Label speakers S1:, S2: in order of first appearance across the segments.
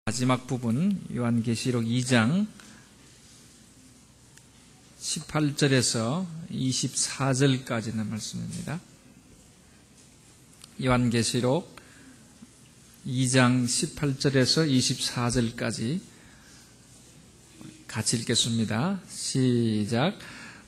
S1: 마지막 부분 요한계시록 2장 18절에서 24절까지는 말씀입니다. 요한계시록 2장 18절에서 24절까지 같이 읽겠습니다. 시작.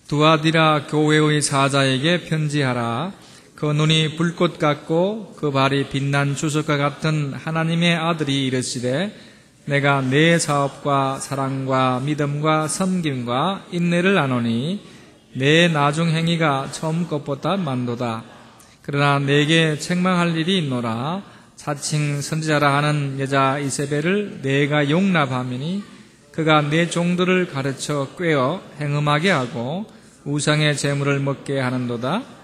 S1: 두아디라 교회의 사자에게 편지하라. 그 눈이 불꽃 같고 그 발이 빛난 주석과 같은 하나님의 아들이 이르시되 내가 내 사업과 사랑과 믿음과 섬김과 인내를 아노니 내 나중 행위가 처음 것보다 만도다. 그러나 내게 책망할 일이 있노라. 자칭 선지자라 하는 여자 이세벨을 내가 용납하미니 그가 내 종들을 가르쳐 꾀어 행음하게 하고 우상의 제물을 먹게 하는도다.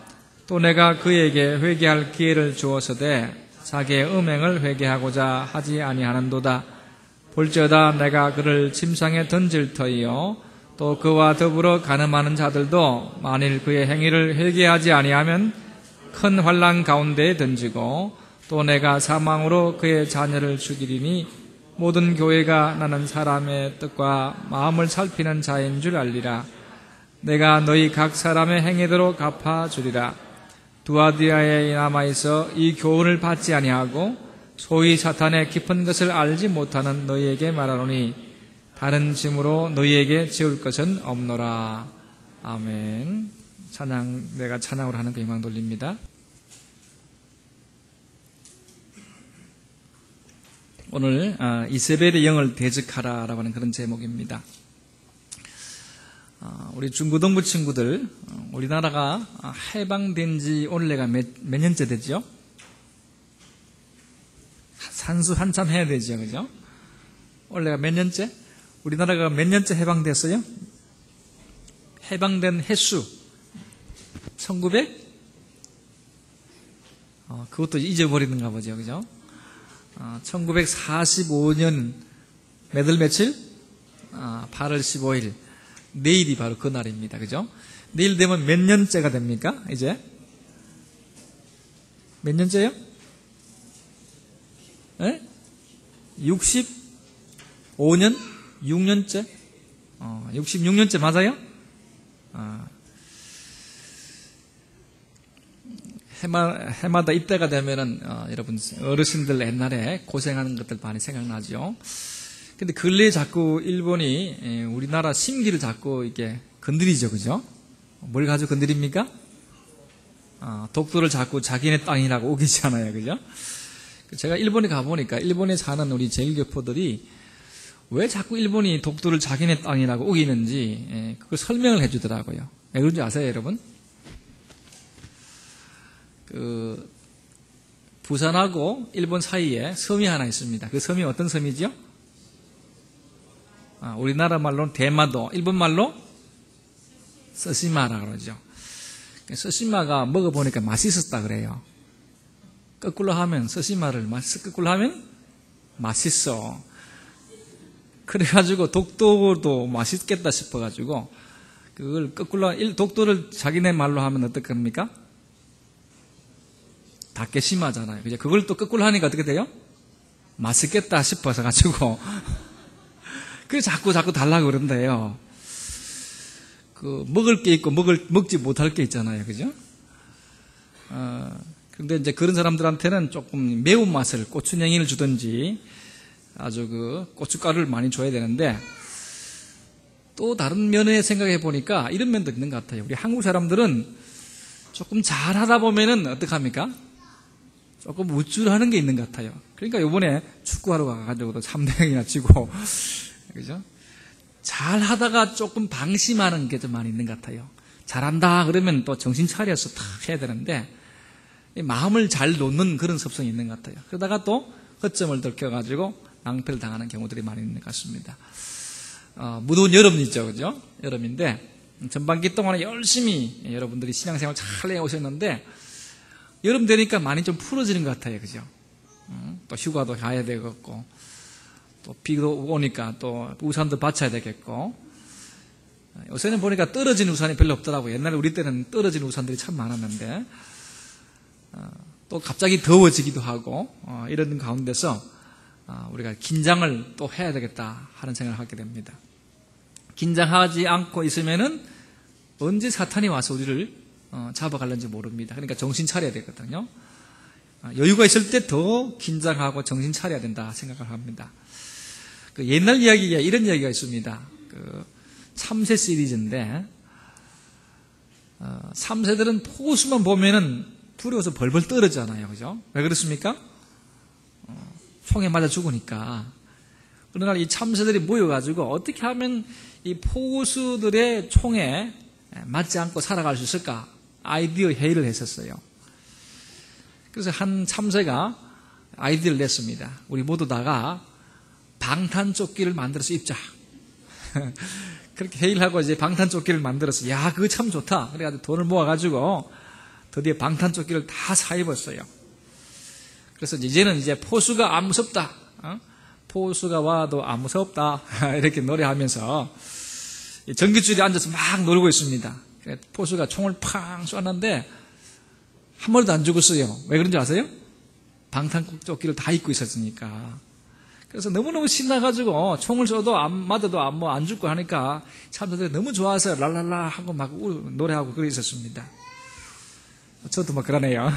S1: 또 내가 그에게 회개할 기회를 주어서되 자기의 음행을 회개하고자 하지 아니하는도다. 볼지어다 내가 그를 침상에 던질 터이요 또 그와 더불어 간음하는 자들도 만일 그의 행위를 회개하지 아니하면 큰 환난 가운데에 던지고 또 내가 사망으로 그의 자녀를 죽이리니 모든 교회가 나는 사람의 뜻과 마음을 살피는 자인 줄 알리라. 내가 너희 각 사람의 행위대로 갚아주리라. 두아디아에 남아있어 이 교훈을 받지 아니하고 소위 사탄의 깊은 것을 알지 못하는 너희에게 말하노니 다른 짐으로 너희에게 지을 것은 없노라. 아멘. 내가 찬양으로 하는 그 영광 돌립니다. 오늘 이세벨의 영을 대적하라라고 하는 그런 제목입니다. 우리 중고등부 친구들, 우리나라가 해방된 지 오늘 내가 몇 년째 되죠? 산수 한참 해야 되죠, 그죠? 오늘 내가 몇 년째? 우리나라가 몇 년째 해방됐어요? 해방된 횟수 1900? 그것도 잊어버리는가 보죠, 그죠? 1945년 몇월 며칠? 8월 15일. 내일이 바로 그 날입니다. 그죠? 내일 되면 몇 년째가 됩니까? 이제? 몇 년째요? 네? 65년? 6년째? 66년째 맞아요? 해마다 이때가 되면은, 여러분, 어르신들 옛날에 고생하는 것들 많이 생각나죠? 근데 근래에 자꾸 일본이 우리나라 심기를 자꾸 이렇게 건드리죠, 그죠? 뭘 가지고 건드립니까? 독도를 자꾸 자기네 땅이라고 우기잖아요, 그죠? 제가 일본에 가보니까 일본에 사는 우리 제일교포들이 왜 자꾸 일본이 독도를 자기네 땅이라고 우기는지 그걸 설명을 해주더라고요. 왜 그런지 아세요, 여러분? 부산하고 일본 사이에 섬이 하나 있습니다. 그 섬이 어떤 섬이죠? 우리나라 말로는 대마도, 일본 말로 서시마라 그러죠. 서시마가 먹어보니까 맛있었다 그래요. 거꾸로 하면 서시마를 거꾸로 하면 맛있어. 그래가지고 독도도 맛있겠다 싶어가지고 그걸 거꾸로 독도를 자기네 말로 하면 어떡합니까? 다케시마잖아요. 그죠? 그걸 또 거꾸로 하니까 어떻게 돼요? 맛있겠다 싶어서 가지고 그래서 자꾸 달라고 그런대요. 먹을 게 있고 먹지 못할 게 있잖아요. 그죠? 근데 이제 그런 사람들한테는 조금 매운맛을 고추냉이를 주든지 아주 고춧가루를 많이 줘야 되는데 또 다른 면에 생각해 보니까 이런 면도 있는 것 같아요. 우리 한국 사람들은 조금 잘하다 보면은 어떡합니까? 조금 우쭐하는 게 있는 것 같아요. 그러니까 요번에 축구하러 가가지고도 3대0이나 치고 그죠? 잘 하다가 조금 방심하는 게 좀 많이 있는 것 같아요. 잘한다 그러면 또 정신 차려서 탁 해야 되는데 마음을 잘 놓는 그런 습성이 있는 것 같아요. 그러다가 또 허점을 들켜가지고 낭패를 당하는 경우들이 많이 있는 것 같습니다. 무더운 여름이죠, 그죠? 여름인데 전반기 동안에 열심히 여러분들이 신앙생활 잘 해오셨는데 여름 되니까 많이 좀 풀어지는 것 같아요, 그죠? 또 휴가도 가야 되겠고 또 비도 오니까 또 우산도 받쳐야 되겠고 요새는 보니까 떨어진 우산이 별로 없더라고요. 옛날에 우리 때는 떨어진 우산들이 참 많았는데 또 갑자기 더워지기도 하고 이런 가운데서 우리가 긴장을 또 해야 되겠다 하는 생각을 하게 됩니다. 긴장하지 않고 있으면은 언제 사탄이 와서 우리를 잡아갈는지 모릅니다. 그러니까 정신 차려야 되거든요. 여유가 있을 때 더 긴장하고 정신 차려야 된다 생각을 합니다. 그 옛날 이야기에 이런 이야기가 있습니다. 그 참새 시리즈인데, 참새들은 포수만 보면은 두려워서 벌벌 떨잖아요. 그죠? 왜 그렇습니까? 총에 맞아 죽으니까. 어느 날 이 참새들이 모여가지고 어떻게 하면 이 포수들의 총에 맞지 않고 살아갈 수 있을까? 아이디어 회의를 했었어요. 그래서 한 참새가 아이디어를 냈습니다. 우리 모두 다가 방탄조끼를 만들어서 입자. 그렇게 회의를 하고 이제 방탄조끼를 만들어서, 야, 그거 참 좋다. 그래가지고 돈을 모아가지고 드디어 방탄조끼를 다 사 입었어요. 그래서 이제는 이제 포수가 안 무섭다. 포수가 와도 안 무섭다. 이렇게 노래하면서 전깃줄에 앉아서 막 놀고 있습니다. 포수가 총을 팡 쐈는데 한 마리도 안 죽었어요. 왜 그런지 아세요? 방탄조끼를 다 입고 있었으니까. 그래서 너무너무 신나가지고 총을 쏘도 안 맞아도 안 죽고 하니까 참새들이 너무 좋아서 랄랄라 하고 막 노래하고 그러 있었습니다. 저도 막 그러네요.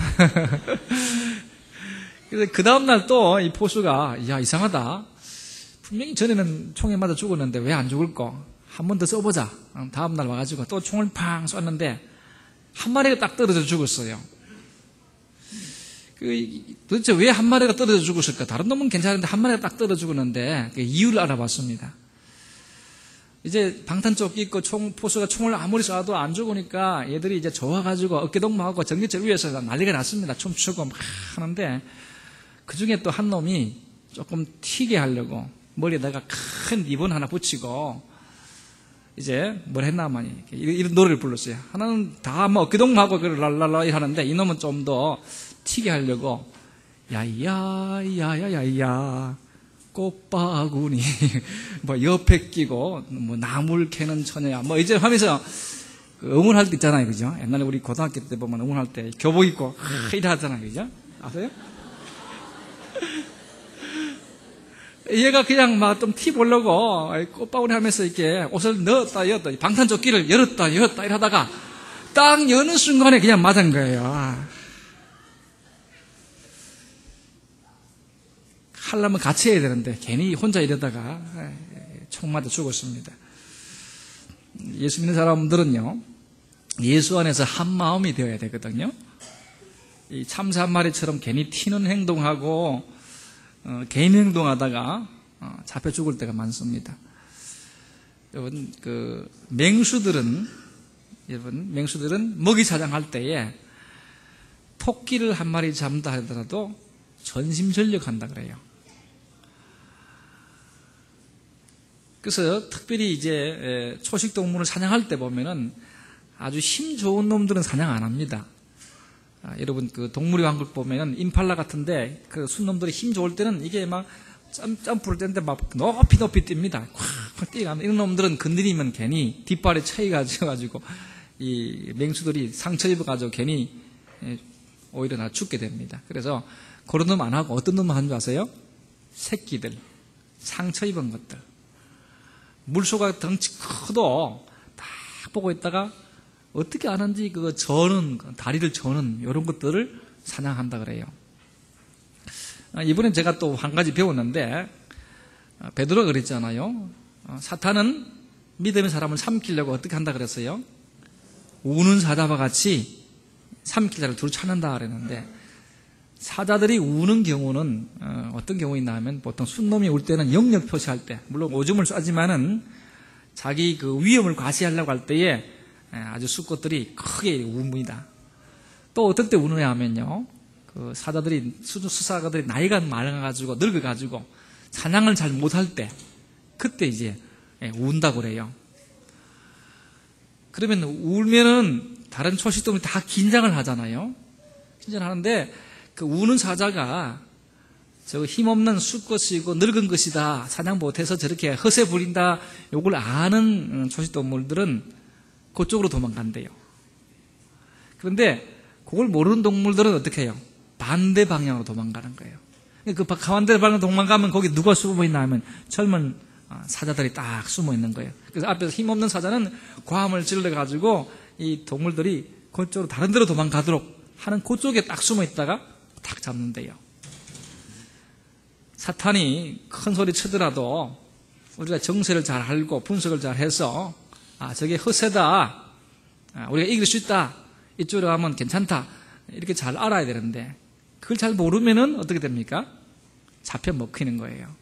S1: 그래서 그 다음날 또 이 포수가, 야, 이상하다. 분명히 전에는 총에 맞아 죽었는데 왜 안 죽을 거? 한 번 더 써보자. 다음날 와가지고 또 총을 팡 쐈는데 한 마리가 딱 떨어져 죽었어요. 도대체 왜 한 마리가 떨어져 죽었을까? 다른 놈은 괜찮은데 한 마리가 딱 떨어져 죽었는데 그 이유를 알아봤습니다. 이제 방탄조끼 입고 포수가 총을 아무리 쏴도 안 죽으니까 얘들이 이제 좋아가지고 어깨동무하고 전기줄 위에서 난리가 났습니다. 춤추고 막 하는데 그 중에 또 한 놈이 조금 튀게 하려고 머리에다가 큰 리본 하나 붙이고 이제 뭘 했나마니 이런 노래를 불렀어요. 하나는 다 뭐 어깨동무하고 랄랄라 하는데 이놈은 좀 더 튀게 하려고 야야야야야야 꽃바구니 뭐 옆에 끼고 뭐 나물 캐는 처녀야 뭐 이제 하면서 응원할 때 있잖아요. 그죠? 옛날에 우리 고등학교 때 보면 응원할 때 교복 입고 이래 하잖아요. 그죠? 아세요? 얘가 그냥 막 좀 티 보려고 꽃바구니 하면서 이렇게 옷을 넣었다 열었다 방탄조끼를 열었다 이러다가 딱 여는 순간에 그냥 맞은 거예요. 하려면 같이 해야 되는데 괜히 혼자 이러다가 총 맞아 죽었습니다. 예수 믿는 사람들은요, 예수 안에서 한 마음이 되어야 되거든요. 이 참새 한 마리처럼 괜히 튀는 행동하고 개인 행동하다가 잡혀 죽을 때가 많습니다. 여러분, 맹수들은 먹이 사냥할 때에 토끼를 한 마리 잡는다 하더라도 전심전력한다 그래요. 그래서 특별히 이제 초식 동물을 사냥할 때 보면은 아주 힘 좋은 놈들은 사냥 안 합니다. 여러분 그 동물의 왕국 보면은 임팔라 같은데 그 순놈들이 힘 좋을 때는 이게 막 점프를 떼는데 막 높이 뜁니다. 콱콱 뛰어가는 이런 놈들은 건드리면 괜히 뒷발에 차이가 져가지고 이 맹수들이 상처 입어가지고 괜히 오히려 나 죽게 됩니다. 그래서 그런 놈 안 하고 어떤 놈만 하는 줄 아세요? 새끼들, 상처 입은 것들. 물소가 덩치 커도 딱 보고 있다가 어떻게 아는지 그 저는 다리를 저는 이런 것들을 사냥한다 그래요. 이번엔 제가 또 한 가지 배웠는데 베드로가 그랬잖아요. 사탄은 믿음의 사람을 삼키려고 어떻게 한다 그랬어요? 우는 사자와 같이 삼킬 자를 두루 찾는다 그랬는데 사자들이 우는 경우는 어떤 경우 있나 하면 보통 순놈이 울 때는 영역 표시할 때 물론 오줌을 싸지만은 자기 그 위험을 과시하려고 할 때에 아주 수컷들이 크게 웁니다. 또 어떨 때 우느냐 하면요, 그 사자들이 수사가들이 나이가 많아가지고 늙어가지고 사냥을 잘 못할 때 그때 이제 운다고 그래요. 그러면 울면은 다른 초식동물이 다 긴장을 하잖아요. 긴장하는데 그 우는 사자가 저 힘없는 수컷이고 늙은 것이다, 사냥 못해서 저렇게 허세 부린다, 요걸 아는 초식동물들은 그쪽으로 도망간대요. 그런데 그걸 모르는 동물들은 어떻게 해요? 반대 방향으로 도망가는 거예요. 그 가운데로 방금 도망가면 거기 누가 숨어 있나 하면 젊은 사자들이 딱 숨어 있는 거예요. 그래서 앞에서 힘없는 사자는 고함을 질러가지고 이 동물들이 그쪽으로 다른 데로 도망가도록 하는 그쪽에 딱 숨어 있다가 딱 잡는데요. 사탄이 큰 소리 치더라도 우리가 정세를 잘 알고 분석을 잘 해서 저게 허세다, 우리가 이길 수 있다, 이쪽으로 가면 괜찮다, 이렇게 잘 알아야 되는데 그걸 잘 모르면은 어떻게 됩니까? 잡혀 먹히는 거예요.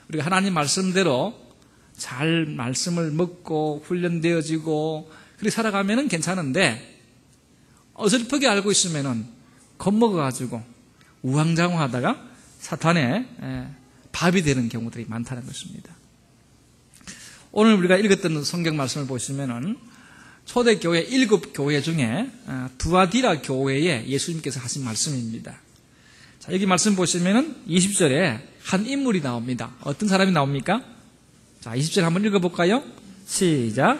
S1: 우리가 하나님 말씀대로 잘 말씀을 먹고 훈련되어지고 그렇게 살아가면은 괜찮은데 어설프게 알고 있으면은 겁먹어가지고 우왕좌왕하다가 사탄의 밥이 되는 경우들이 많다는 것입니다. 오늘 우리가 읽었던 성경 말씀을 보시면은 초대교회 7교회 중에 두아디라 교회에 예수님께서 하신 말씀입니다. 자, 여기 말씀 보시면은 20절에 한 인물이 나옵니다. 어떤 사람이 나옵니까? 자, 20절 한번 읽어볼까요? 시작.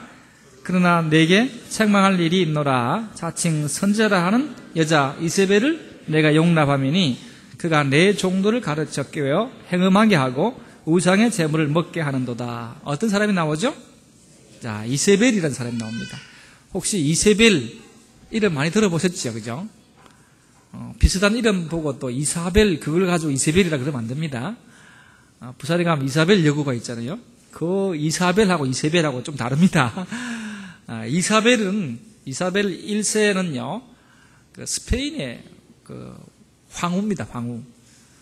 S1: 그러나 내게 책망할 일이 있노라. 자칭 선지자라 하는 여자 이세벨을 내가 용납하미니 그가 내 종도를 가르쳐 깨워 행음하게 하고 우상의 재물을 먹게 하는도다. 어떤 사람이 나오죠? 자, 이세벨이라는 사람이 나옵니다. 혹시 이세벨 이름 많이 들어보셨죠? 그죠? 비슷한 이름 보고 또 이사벨 그걸 가지고 이세벨이라 그러면 안 됩니다. 부산에 가면 이사벨 여고가 있잖아요. 그 이사벨하고 이세벨하고 좀 다릅니다. 이사벨 1세는요, 그 스페인의 그 황후입니다, 황후.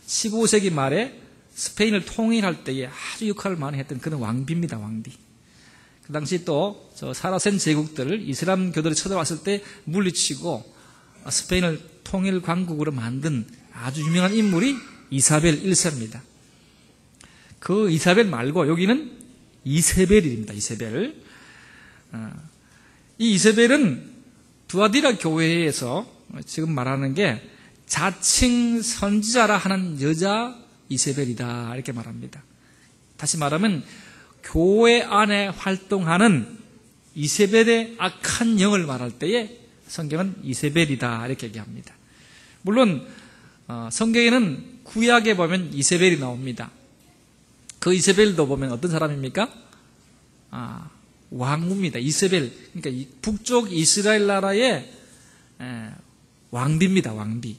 S1: 15세기 말에 스페인을 통일할 때에 아주 역할을 많이 했던 그런 왕비입니다, 왕비. 그 당시 또 저 사라센 제국들을 이슬람교들이 쳐들어왔을 때 물리치고 스페인을 통일 강국으로 만든 아주 유명한 인물이 이사벨 1세입니다. 그 이사벨 말고 여기는 이세벨입니다, 이세벨. 이 이세벨은 두아디라 교회에서 지금 말하는 게 자칭 선지자라 하는 여자 이세벨이다 이렇게 말합니다. 다시 말하면 교회 안에 활동하는 이세벨의 악한 영을 말할 때에 성경은 이세벨이다 이렇게 얘기합니다. 물론 성경에는 구약에 보면 이세벨이 나옵니다. 그 이세벨도 보면 어떤 사람입니까? 왕후입니다. 이세벨, 그러니까 이 북쪽 이스라엘 나라의 왕비입니다. 왕비.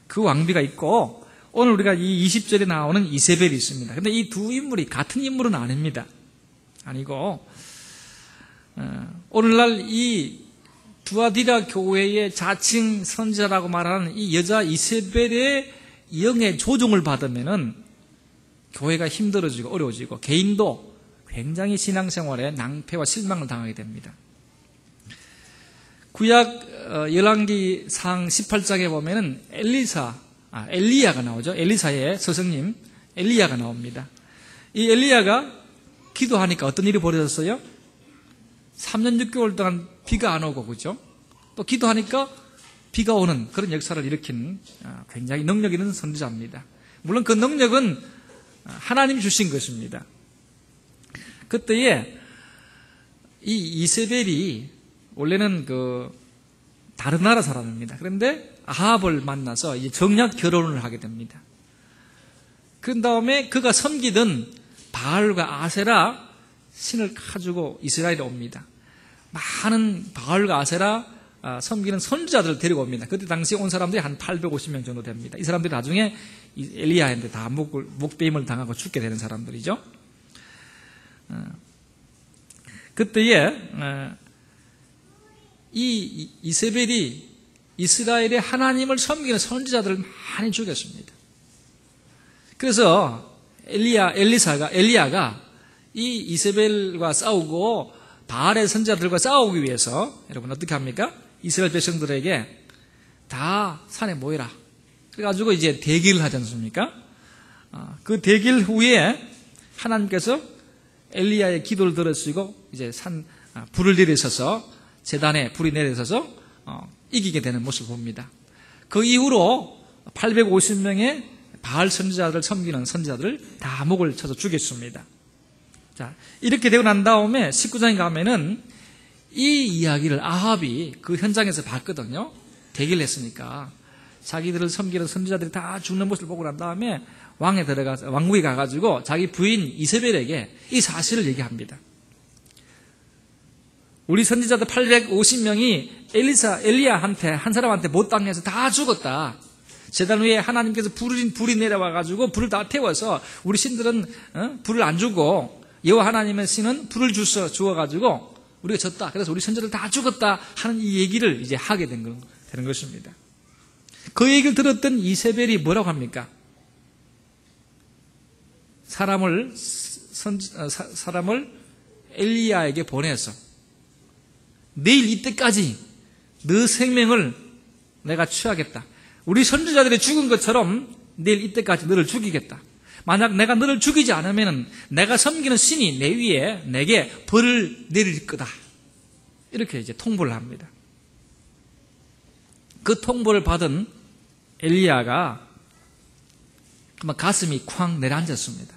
S1: 그 왕비가 있고 오늘 우리가 이 20절에 나오는 이세벨이 있습니다. 그런데 이 두 인물이 같은 인물은 아닙니다. 아니고 오늘날 이 두아디라 교회의 자칭 선지자라고 말하는 이 여자 이세벨의 영의 조종을 받으면은 교회가 힘들어지고 어려워지고 개인도 굉장히 신앙생활에 낭패와 실망을 당하게 됩니다. 구약 열왕기상 18장에 보면은 엘리야가 나오죠. 엘리사의 스승님 엘리야가 나옵니다. 이 엘리야가 기도하니까 어떤 일이 벌어졌어요? 3년 6개월 동안 비가 안 오고, 그죠? 또 기도하니까 비가 오는 그런 역사를 일으킨 굉장히 능력 있는 선지자입니다. 물론 그 능력은 하나님이 주신 것입니다. 그때에 이 이세벨이 원래는 그 다른 나라 사람입니다. 그런데 아합을 만나서 이제 정략 결혼을 하게 됩니다. 그런 다음에 그가 섬기던 바알과 아세라 신을 가지고 이스라엘에 옵니다. 많은 바알과 아세라 섬기는 선지자들을 데리고 옵니다. 그때 당시 온 사람들이 한 850명 정도 됩니다. 이 사람들이 나중에 엘리야한테 다 목배임을 당하고 죽게 되는 사람들이죠. 그때에 이 이세벨이 이스라엘의 하나님을 섬기는 선지자들을 많이 죽였습니다. 그래서 엘리야가 이 이세벨과 싸우고 바알의 선지자들과 싸우기 위해서 여러분 어떻게 합니까? 이스라엘 백성들에게 다 산에 모여라. 그래가지고 이제 대기를 하지 않습니까? 그 대기를 후에 하나님께서 엘리야의 기도를 들으시고 이제 불을 내리셔서 제단에 불이 내려서서 이기게 되는 모습을 봅니다. 그 이후로 850명의 바알 선지자들을 섬기는 선지자들을 다 목을 쳐서 죽였습니다. 자, 이렇게 되고 난 다음에 19장에 가면은 이 이야기를 아합이 그 현장에서 봤거든요. 대기를 했으니까. 자기들을 섬기는 선지자들이 다 죽는 모습을 보고 난 다음에 왕국에 가가지고 자기 부인 이세벨에게 이 사실을 얘기합니다. 우리 선지자들 850명이 엘리야한테, 한 사람한테 못 당해서 다 죽었다. 제단 위에 하나님께서 불이 내려와가지고 불을 다 태워서 우리 신들은 불을 안 주고 여호와 하나님의 신은 불을 주어가지고 우리가 졌다. 그래서 우리 선지자들 다 죽었다 하는 이 얘기를 이제 하게 되는 것입니다. 그 얘기를 들었던 이세벨이 뭐라고 합니까? 사람을 엘리야에게 보내서 내일 이때까지 너 생명을 내가 취하겠다. 우리 선지자들이 죽은 것처럼 내일 이때까지 너를 죽이겠다. 만약 내가 너를 죽이지 않으면 내가 섬기는 신이 내 위에 내게 벌을 내릴 거다. 이렇게 이제 통보를 합니다. 그 통보를 받은 엘리야가 가슴이 쾅 내려앉았습니다.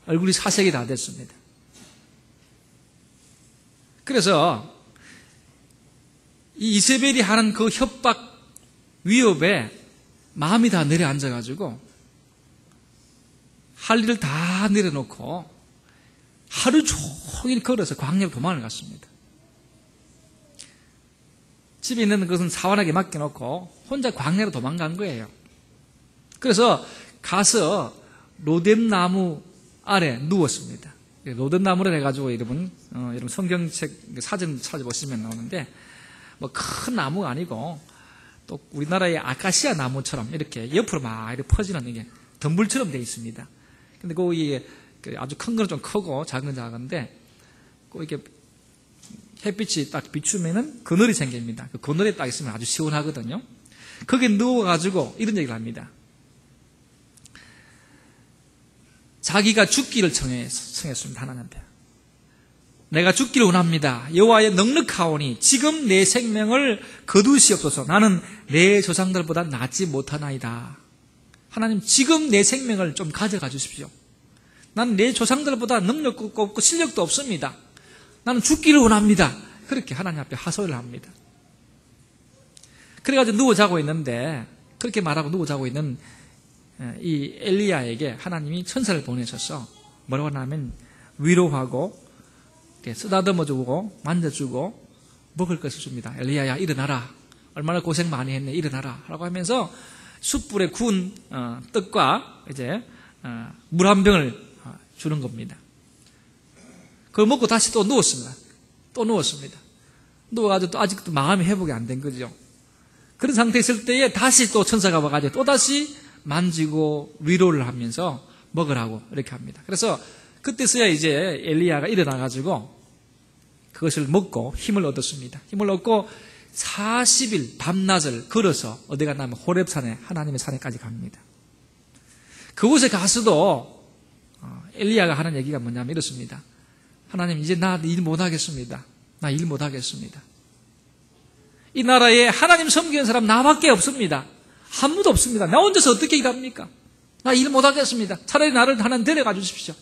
S1: 얼굴이 사색이 다 됐습니다. 그래서 이 이세벨이 하는 그 협박 위협에 마음이 다 내려앉아가지고 할 일을 다 내려놓고 하루 종일 걸어서 광야로 도망을 갔습니다. 집에 있는 것은 사환에게 맡겨놓고 혼자 광야로 도망간 거예요. 그래서 가서 로뎀나무 아래 누웠습니다. 로뎀나무를 해가지고 여러분 성경책 사진 찾아보시면 나오는데 뭐 큰 나무가 아니고 또 우리나라의 아카시아 나무처럼 이렇게 옆으로 막 이렇게 퍼지는 이게 덤불처럼 되어 있습니다. 근데 거기에 아주 큰 건 좀 크고 작은 건 작은데 이렇게 햇빛이 딱 비추면은 그늘이 생깁니다. 그 그늘에 딱 있으면 아주 시원하거든요. 거기에 누워가지고 이런 얘기를 합니다. 자기가 죽기를 청했습니다. 하나님께. 내가 죽기를 원합니다. 여호와의 넉넉하오니 지금 내 생명을 거두시옵소서. 나는 내 조상들보다 낫지 못하나이다. 하나님 지금 내 생명을 좀 가져가 주십시오. 나는 내 조상들보다 능력도 없고 실력도 없습니다. 나는 죽기를 원합니다. 그렇게 하나님 앞에 하소연을 합니다. 그래가지고 누워 자고 있는데 그렇게 말하고 누워 자고 있는 이 엘리야에게 하나님이 천사를 보내셔서 뭐라고 하냐면 위로하고 쓰다듬어주고 만져주고 먹을 것을 줍니다. 엘리야야 일어나라. 얼마나 고생 많이 했네. 일어나라. 라고 하면서 숯불에 구운 떡과 이제 물 한 병을 주는 겁니다. 그걸 먹고 다시 또 누웠습니다. 또 누웠습니다. 누워가지고 또 아직도 마음이 회복이 안 된 거죠. 그런 상태에 있을 때에 다시 또 천사가 와가지고 또 다시 만지고 위로를 하면서 먹으라고 이렇게 합니다. 그래서 그때서야 이제 엘리야가 일어나가지고 그것을 먹고 힘을 얻었습니다. 힘을 얻고 40일 밤낮을 걸어서 어디 갔냐면 호렙산에 하나님의 산에까지 갑니다. 그곳에 가서도 엘리야가 하는 얘기가 뭐냐면 이렇습니다. 하나님 이제 나 일 못하겠습니다. 나 일 못하겠습니다. 이 나라에 하나님 섬기는 사람 나밖에 없습니다. 아무도 없습니다. 나 혼자서 어떻게 일합니까? 나 일 못하겠습니다. 차라리 나를 하나님 데려가 주십시오.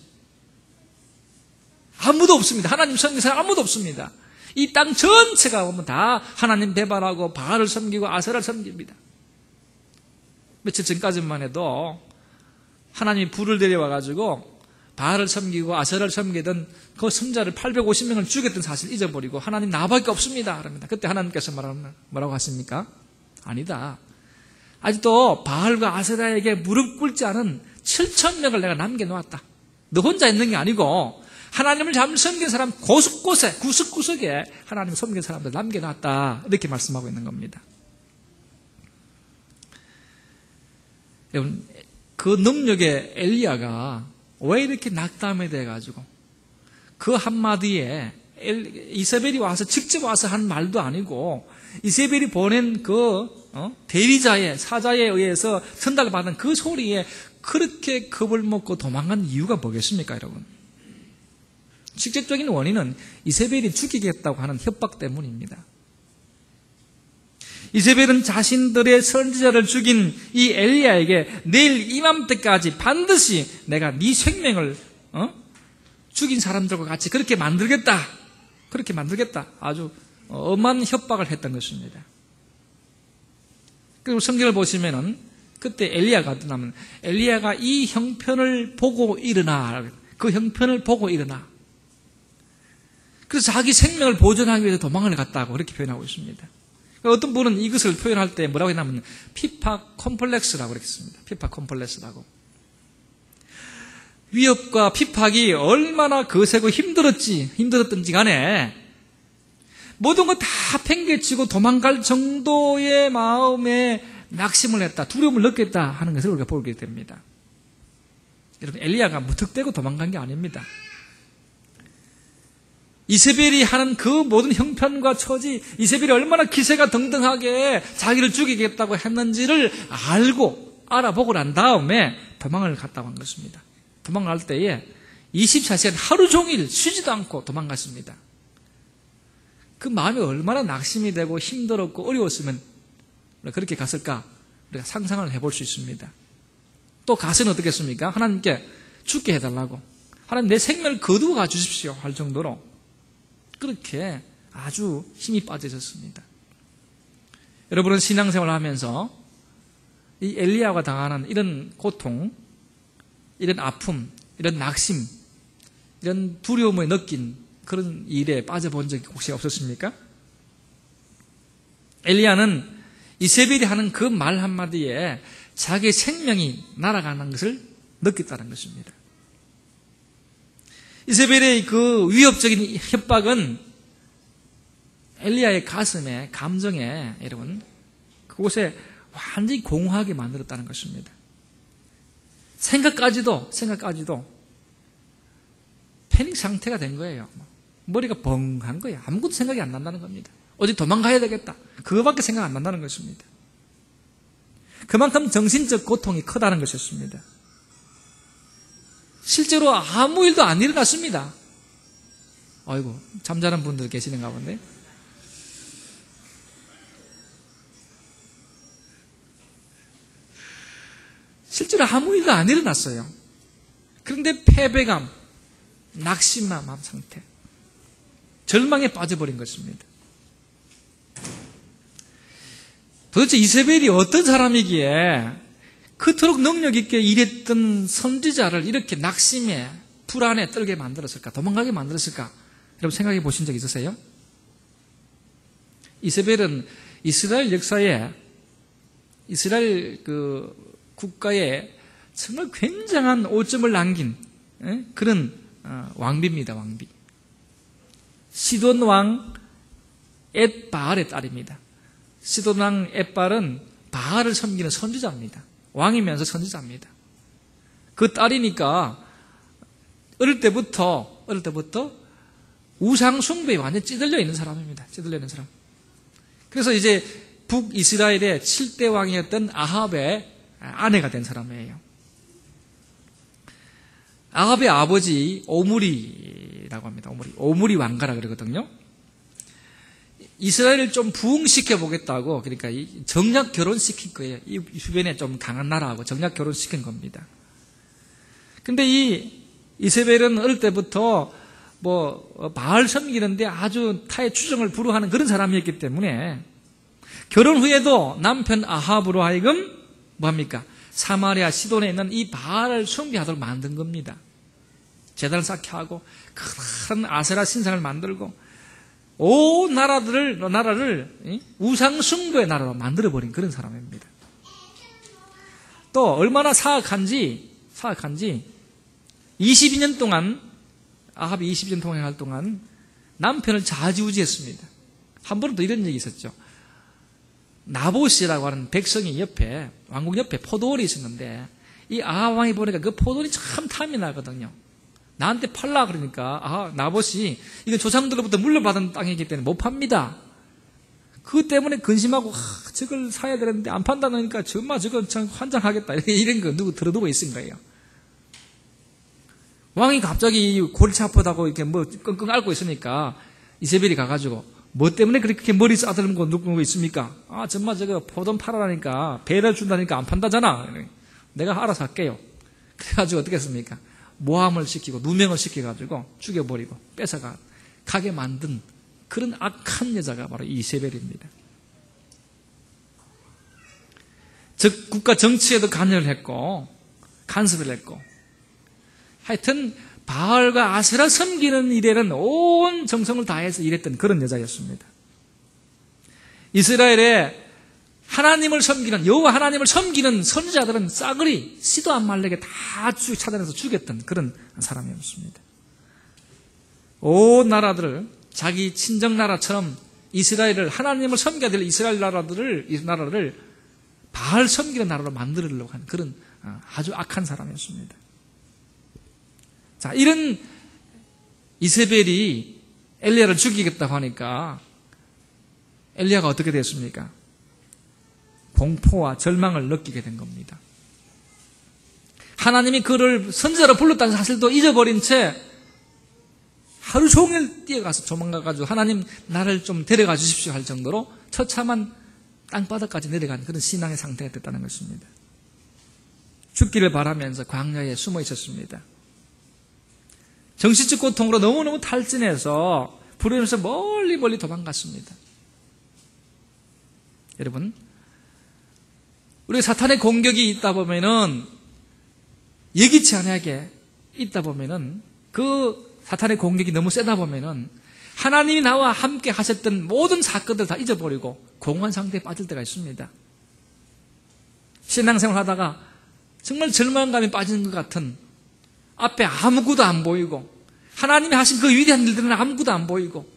S1: 아무도 없습니다. 하나님 섬기는 사람 아무도 없습니다. 이 땅 전체가 보면 다 하나님 배반하고 바알을 섬기고 아세라를 섬깁니다. 며칠 전까지만 해도 하나님이 불을 데려와가지고 바알을 섬기고 아세라를 섬기던 그 선자를 850명을 죽였던 사실을 잊어버리고 하나님 나밖에 없습니다. 그럽니다. 그때 하나님께서 뭐라고 하십니까? 아니다. 아직도 바알과 아세라에게 무릎 꿇지 않은 7,000명을 내가 남겨놓았다. 너 혼자 있는 게 아니고 하나님을 잘 섬기는 사람 곳곳에 구석구석에 하나님을 섬기는 사람들 남겨놨다. 이렇게 말씀하고 있는 겁니다. 여러분 그 능력의 엘리야가 왜 이렇게 낙담이 돼가지고 그 한마디에 이세벨이 와서 직접 와서 한 말도 아니고 이세벨이 보낸 그 대리자의 사자에 의해서 전달받은 그 소리에 그렇게 겁을 먹고 도망간 이유가 뭐겠습니까, 여러분? 직접적인 원인은 이세벨이 죽이겠다고 하는 협박 때문입니다. 이세벨은 자신들의 선지자를 죽인 이 엘리야에게 내일 이맘때까지 반드시 내가 네 생명을 죽인 사람들과 같이 그렇게 만들겠다. 아주 엄한 협박을 했던 것입니다. 그리고 성경을 보시면은 그때 엘리야가 어떠냐면 엘리야가 이 형편을 보고 일어나. 그 형편을 보고 일어나. 그래서 자기 생명을 보존하기 위해서 도망을 갔다고 그렇게 표현하고 있습니다. 어떤 분은 이것을 표현할 때 뭐라고 했냐면 피파 콤플렉스라고 그렇게 했습니다. 피파 콤플렉스라고. 위협과 핍박이 얼마나 거세고 힘들었던지 간에 모든 거 다 팽개치고 도망갈 정도의 마음에 낙심을 했다, 두려움을 느꼈다 하는 것을 우리가 보게 됩니다. 여러분, 엘리야가 무턱대고 도망간 게 아닙니다. 이세벨이 하는 그 모든 형편과 처지, 이세벨이 얼마나 기세가 등등하게 자기를 죽이겠다고 했는지를 알아보고 난 다음에 도망을 갔다고 한 것입니다. 도망갈 때에 24시간 하루 종일 쉬지도 않고 도망갔습니다. 그 마음이 얼마나 낙심이 되고 힘들었고 어려웠으면 그렇게 갔을까? 우리가 상상을 해볼 수 있습니다. 또 가서는 어떻겠습니까? 하나님께 죽게 해달라고. 하나님 내 생명을 거두어 가 주십시오 할 정도로 그렇게 아주 힘이 빠져졌습니다. 여러분은 신앙생활을 하면서 이 엘리야가 당하는 이런 고통, 이런 아픔, 이런 낙심, 이런 두려움을 느낀 그런 일에 빠져본 적이 혹시 없었습니까? 엘리야는 이세벨이 하는 그 말 한마디에 자기의 생명이 날아가는 것을 느꼈다는 것입니다. 이세벨의 그 위협적인 협박은 엘리야의 가슴에, 감정에, 여러분, 그곳에 완전히 공허하게 만들었다는 것입니다. 생각까지도 패닉 상태가 된 거예요. 머리가 벙한 거예요. 아무것도 생각이 안 난다는 겁니다. 어디 도망가야 되겠다. 그거밖에 생각 안 난다는 것입니다. 그만큼 정신적 고통이 크다는 것이었습니다. 실제로 아무 일도 안 일어났습니다. 아이고, 잠자는 분들 계시는가 본데. 실제로 아무 일도 안 일어났어요. 그런데 패배감, 낙심한 상태, 절망에 빠져버린 것입니다. 도대체 이세벨이 어떤 사람이기에 그토록 능력 있게 일했던 선지자를 이렇게 낙심에, 불안에 떨게 만들었을까? 도망가게 만들었을까? 여러분 생각해 보신 적 있으세요? 이세벨은 이스라엘 역사에, 이스라엘 그 국가에 정말 굉장한 오점을 남긴 그런 왕비입니다. 왕비. 시돈 왕 엣바알의 딸입니다. 시돈 왕 엣바알은 바알을 섬기는 선지자입니다. 왕이면서 선지자입니다. 그 딸이니까 어릴 때부터 우상 숭배에 완전히 찌들려 있는 사람입니다. 찌들려 있는 사람. 그래서 이제 북이스라엘의 7대 왕이었던 아합의 아내가 된 사람이에요. 아합의 아버지 오므리라고 합니다. 오므리 왕가라 그러거든요. 이스라엘을 좀 부흥시켜 보겠다고, 그러니까 정략 결혼시킨 거예요. 이 주변에 좀 강한 나라하고 정략 결혼시킨 겁니다. 근데 이 이세벨은 어릴 때부터 바알 섬기는데 아주 타의 추정을 불허하는 그런 사람이었기 때문에 결혼 후에도 남편 아합으로 하여금 뭐합니까? 사마리아 시돈에 있는 이 바알을 숭배하도록 만든 겁니다. 제단을 쌓게 하고 큰 아세라 신상을 만들고 온 나라를 우상 숭배의 나라로 만들어버린 그런 사람입니다. 또 얼마나 사악한지 22년 동안, 아합이 22년 동안 할 동안 남편을 좌지우지했습니다. 한 번은 또 이런 얘기 있었죠. 나봇이라고 하는 백성이 옆에, 왕국 옆에 포도원이 있었는데 이 아합 왕이 보니까 그 포도원이 참 탐이 나거든요. 나한테 팔라 그러니까 나봇이 이건 조상들로부터 물려받은 땅이기 때문에 못 팝니다. 그것 때문에 근심하고 저걸 사야 되는데 안 판다니까 정말 저건 참 환장하겠다 이런 거 누구 들어두고 있은 거예요. 왕이 갑자기 골치 아프다고 이렇게 끙끙 앓고 있으니까 이세벨이 가가지고 뭐 때문에 그렇게 머리 싸들고 눕고 있습니까? 정말 저거 포돈 팔아라니까 배를 준다니까 안 판다잖아. 내가 알아서 할게요. 그래가지고 어떻게 했습니까? 모함을 시키고 누명을 시켜가지고 죽여버리고 가게 만든 그런 악한 여자가 바로 이세벨입니다. 즉 국가 정치에도 관여를 했고 간섭을 했고, 하여튼 바알과 아세라 섬기는 일에는 온 정성을 다해서 일했던 그런 여자였습니다. 이스라엘에 하나님을 섬기는, 여호와 하나님을 섬기는 선지자들은 싸그리 시도 암말렉에 다 찾아내서 죽였던 그런 사람이었습니다. 온 나라들을 자기 친정 나라처럼 이스라엘을, 하나님을 섬겨야 될 이스라엘 나라를 바알 섬기는 나라로 만들려고 하는 그런 아주 악한 사람이었습니다. 자, 이런 이세벨이 엘리야를 죽이겠다고 하니까 엘리야가 어떻게 됐습니까? 공포와 절망을 느끼게 된 겁니다. 하나님이 그를 선지자로 불렀다는 사실도 잊어버린 채 하루 종일 뛰어가서 도망가가지고 하나님 나를 좀 데려가 주십시오 할 정도로 처참한 땅바닥까지 내려간 그런 신앙의 상태가 됐다는 것입니다. 죽기를 바라면서 광야에 숨어 있었습니다. 정신적 고통으로 너무너무 탈진해서 부르면서 멀리 도망갔습니다. 여러분, 우리 사탄의 공격이 있다 보면은, 예기치 않게 있다 보면은, 그 사탄의 공격이 너무 세다 보면은 하나님이 나와 함께 하셨던 모든 사건들 다 잊어버리고 공허한 상태에 빠질 때가 있습니다. 신앙생활 하다가 정말 절망감에 빠지는 것 같은, 앞에 아무것도 안 보이고 하나님이 하신 그 위대한 일들은 아무것도 안 보이고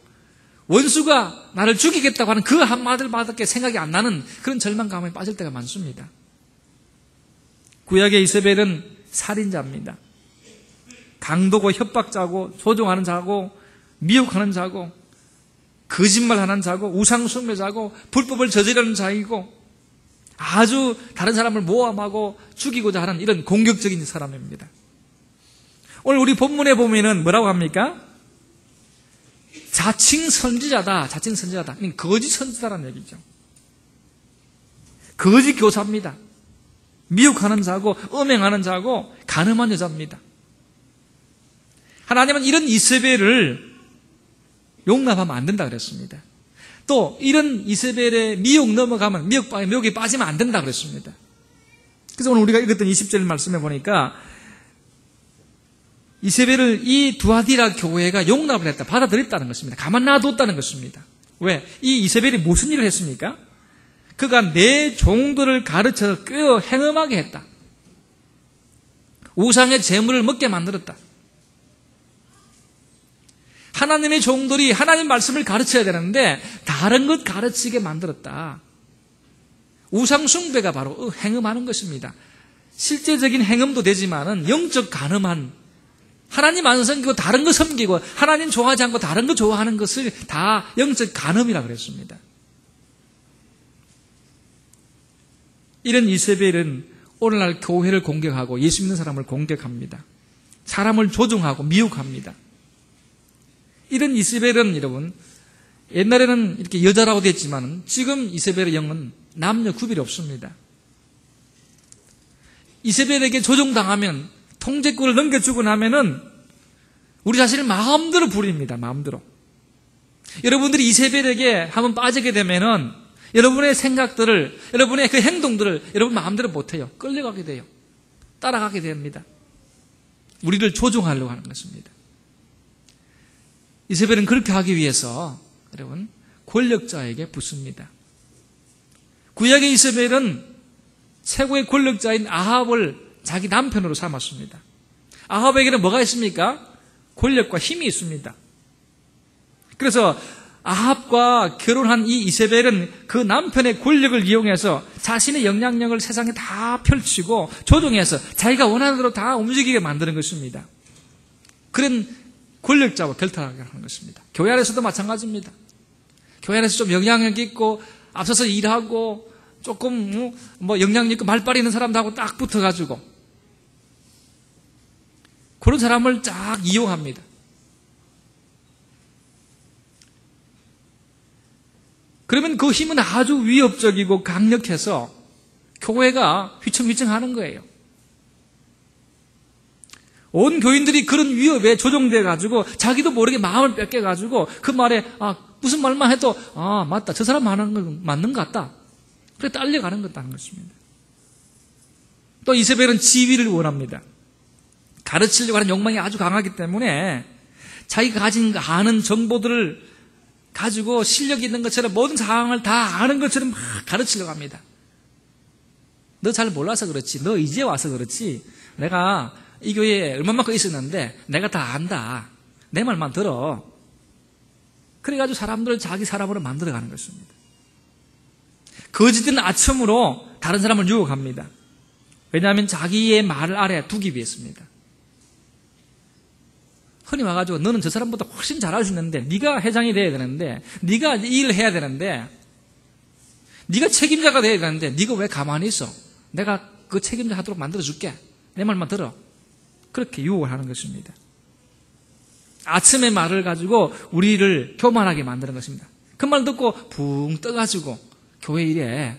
S1: 원수가 나를 죽이겠다고 하는 그 한마디밖에 생각이 안 나는 그런 절망감에 빠질 때가 많습니다. 구약의 이세벨은 살인자입니다. 강도고 협박자고 조종하는 자고 미혹하는 자고 거짓말하는 자고 우상숭배자고 불법을 저지르는 자이고 아주 다른 사람을 모함하고 죽이고자 하는 이런 공격적인 사람입니다. 오늘 우리 본문에 보면은 뭐라고 합니까? 자칭 선지자다. 거짓 선지자라는 얘기죠. 거짓 교사입니다. 미혹하는 자고 음행하는 자고 간음한 여자입니다. 하나님은 이런 이세벨을 용납하면 안 된다 그랬습니다. 또 이런 이세벨의 미혹 넘어가면 미혹에 빠지면 안 된다 그랬습니다. 그래서 오늘 우리가 읽었던 20절 말씀에 보니까 이세벨을 이 두아디라 교회가 용납을 했다, 받아들였다는 것입니다. 가만 놔뒀다는 것입니다. 왜? 이 이세벨이 무슨 일을 했습니까? 그가 내 종들을 가르쳐서 꿰어 행음하게 했다. 우상의 재물을 먹게 만들었다. 하나님의 종들이 하나님 말씀을 가르쳐야 되는데 다른 것 가르치게 만들었다. 우상 숭배가 바로 행음하는 것입니다. 실제적인 행음도 되지만은 영적 간음한, 하나님 안 섬기고 다른 거 섬기고 하나님 좋아하지 않고 다른 거 좋아하는 것을 다 영적 간음이라고 그랬습니다. 이런 이세벨은 오늘날 교회를 공격하고 예수 믿는 사람을 공격합니다. 사람을 조종하고 미혹합니다. 이런 이세벨은 여러분, 옛날에는 이렇게 여자라고 됐지만 지금 이세벨의 영은 남녀 구별이 없습니다. 이세벨에게 조종당하면, 통제권을 넘겨주고 나면은 우리 자신을 마음대로 부립니다. 마음대로. 여러분들이 이세벨에게 한번 빠지게 되면은 여러분의 생각들을, 여러분의 그 행동들을 여러분 마음대로 못해요. 끌려가게 돼요. 따라가게 됩니다. 우리를 조종하려고 하는 것입니다. 이세벨은 그렇게 하기 위해서 여러분 권력자에게 붙습니다. 구약의 이세벨은 최고의 권력자인 아합을 자기 남편으로 삼았습니다. 아합에게는 뭐가 있습니까? 권력과 힘이 있습니다. 그래서 아합과 결혼한 이 이세벨은 그 남편의 권력을 이용해서 자신의 영향력을 세상에 다 펼치고 조종해서 자기가 원하는 대로 다 움직이게 만드는 것입니다. 그런 권력자와 결탁하게 하는 것입니다. 교회 안에서도 마찬가지입니다. 교회 안에서 좀 영향력 있고 앞서서 일하고 조금 영향력 있고 말빨 있는 사람들하고 딱 붙어가지고 그런 사람을 쫙 이용합니다. 그러면 그 힘은 아주 위협적이고 강력해서 교회가 휘청휘청하는 거예요. 온 교인들이 그런 위협에 조종돼가지고 자기도 모르게 마음을 뺏겨가지고 그 말에 무슨 말만 해도 맞다, 저 사람 말하는 건 맞는 것 같다. 그래 딸려가는 것다는 것입니다. 또 이세벨은 지위를 원합니다. 가르치려고 하는 욕망이 아주 강하기 때문에 자기가 가진 아는 정보들을 가지고 실력이 있는 것처럼 모든 상황을 다 아는 것처럼 막 가르치려고 합니다. 너 잘 몰라서 그렇지. 너 이제 와서 그렇지. 내가 이 교회에 얼마만큼 있었는데 내가 다 안다. 내 말만 들어. 그래가지고 사람들을 자기 사람으로 만들어가는 것입니다. 거짓된 아첨으로 다른 사람을 유혹합니다. 왜냐하면 자기의 말 아래 두기 위해서입니다. 흔히 와가지고 너는 저 사람보다 훨씬 잘할 수 있는데 네가 회장이 돼야 되는데 네가 이 일을 해야 되는데 네가 책임자가 돼야 되는데 네가 왜 가만히 있어? 내가 그 책임자 하도록 만들어줄게. 내 말만 들어. 그렇게 유혹을 하는 것입니다. 아침의 말을 가지고 우리를 교만하게 만드는 것입니다. 그 말 듣고 붕 떠가지고 교회 일에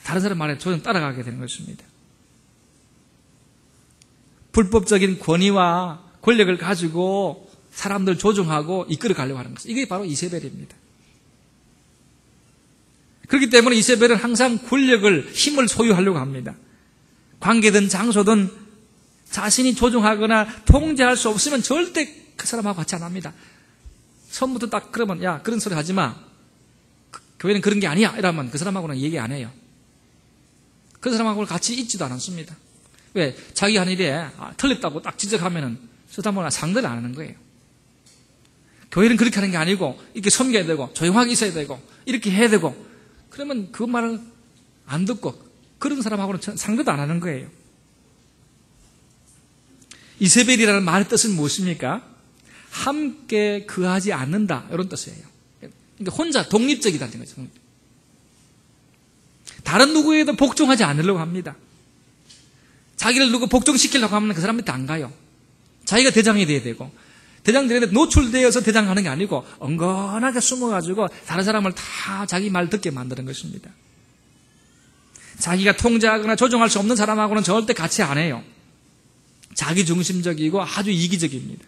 S1: 다른 사람 말에 조금 따라가게 되는 것입니다. 불법적인 권위와 권력을 가지고 사람들 조종하고 이끌어 가려고 하는 것입니다. 이게 바로 이세벨입니다. 그렇기 때문에 이세벨은 항상 권력을, 힘을 소유하려고 합니다. 관계든 장소든 자신이 조종하거나 통제할 수 없으면 절대 그 사람하고 같이 안 합니다. 처음부터 딱 그러면 야 그런 소리 하지 마. 교회는 그런 게 아니야. 이러면 그 사람하고는 얘기 안 해요. 그 사람하고는 같이 있지도 않습니다. 왜? 자기 한 일에 틀렸다고 딱 지적하면은 그 사람하고는 상대를 안 하는 거예요. 교회는 그렇게 하는 게 아니고 이렇게 섬겨야 되고 조용하게 있어야 되고 이렇게 해야 되고 그러면 그 말을 안 듣고 그런 사람하고는 상대도 안 하는 거예요. 이세벨이라는 말의 뜻은 무엇입니까? 함께 거하지 않는다 이런 뜻이에요. 그러니까 혼자 독립적이다는 거죠. 다른 누구에도 복종하지 않으려고 합니다. 자기를 누구 복종시키려고 하면 그 사람 밑에 안 가요. 자기가 대장이 돼야 되고 대장 되는데 노출되어서 대장하는 게 아니고 엉건하게 숨어가지고 다른 사람을 다 자기 말 듣게 만드는 것입니다. 자기가 통제하거나 조종할 수 없는 사람하고는 절대 같이 안 해요. 자기중심적이고 아주 이기적입니다.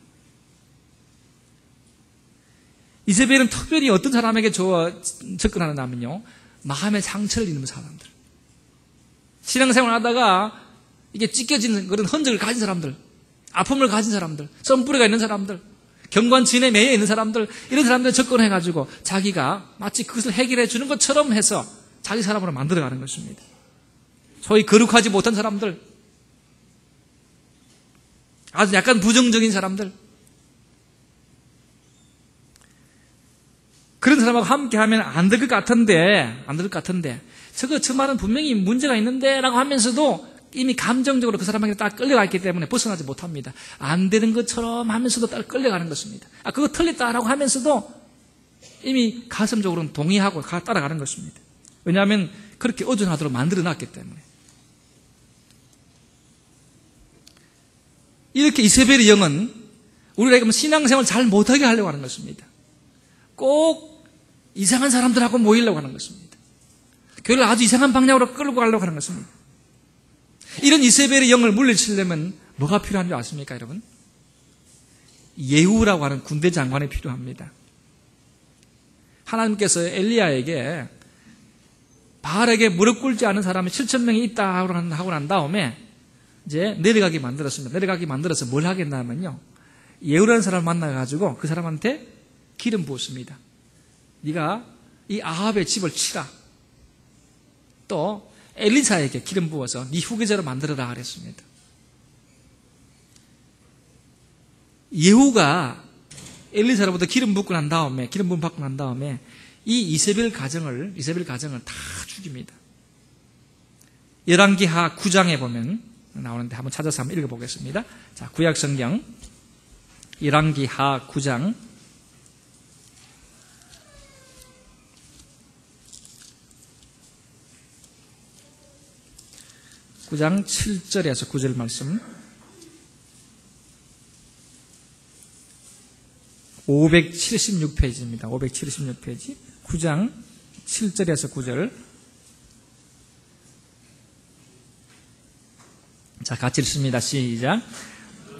S1: 이세벨은 특별히 어떤 사람에게 접근하느냐면요, 마음의 상처를 입는 사람들, 신앙생활 하다가 이게 찢겨지는 그런 흔적을 가진 사람들, 아픔을 가진 사람들, 썸뿌리가 있는 사람들, 경관진에 매여 있는 사람들, 이런 사람들 접근해가지고 자기가 마치 그것을 해결해 주는 것처럼 해서 자기 사람으로 만들어가는 것입니다. 소위 거룩하지 못한 사람들, 아주 약간 부정적인 사람들, 그런 사람하고 함께 하면 안 될 것 같은데, 저 말은 분명히 문제가 있는데 라고 하면서도 이미 감정적으로 그 사람에게 딱 끌려가 있기 때문에 벗어나지 못합니다. 안 되는 것처럼 하면서도 딱 끌려가는 것입니다. 그거 틀렸다라고 하면서도 이미 가슴적으로는 동의하고 따라가는 것입니다. 왜냐하면 그렇게 의존하도록 만들어놨기 때문에. 이렇게 이세벨의 영은 우리가 신앙생활을 잘 못하게 하려고 하는 것입니다. 꼭 이상한 사람들하고 모이려고 하는 것입니다. 교회를 아주 이상한 방향으로 끌고 가려고 하는 것입니다. 이런 이세벨의 영을 물리치려면 뭐가 필요한 줄 아십니까, 여러분? 예후라고 하는 군대 장관이 필요합니다. 하나님께서 엘리야에게 바알에게 무릎 꿇지 않은 사람이 7,000명이 있다 하고 난 다음에 이제 내려가게 만들었습니다. 내려가게 만들어서 뭘 하겠냐면요, 예후라는 사람을 만나가지고 그 사람한테 기름 부었습니다. 네가 이 아합의 집을 치라. 또 엘리사에게 기름 부어서 네 후계자로 만들어라 그랬습니다. 예후가 엘리사로부터 기름 붓고 난 다음에, 기름 부음 받고 난 다음에 이 이세벨 가정을 다 죽입니다. 열왕기하 9장에 보면 나오는데 한번 찾아서 한번 읽어보겠습니다. 자, 구약성경 열왕기하 9장 9장 7절에서 9절 말씀, 576페이지입니다. 576페이지 9장 7절에서 9절. 자, 같이 읽습니다. 시작.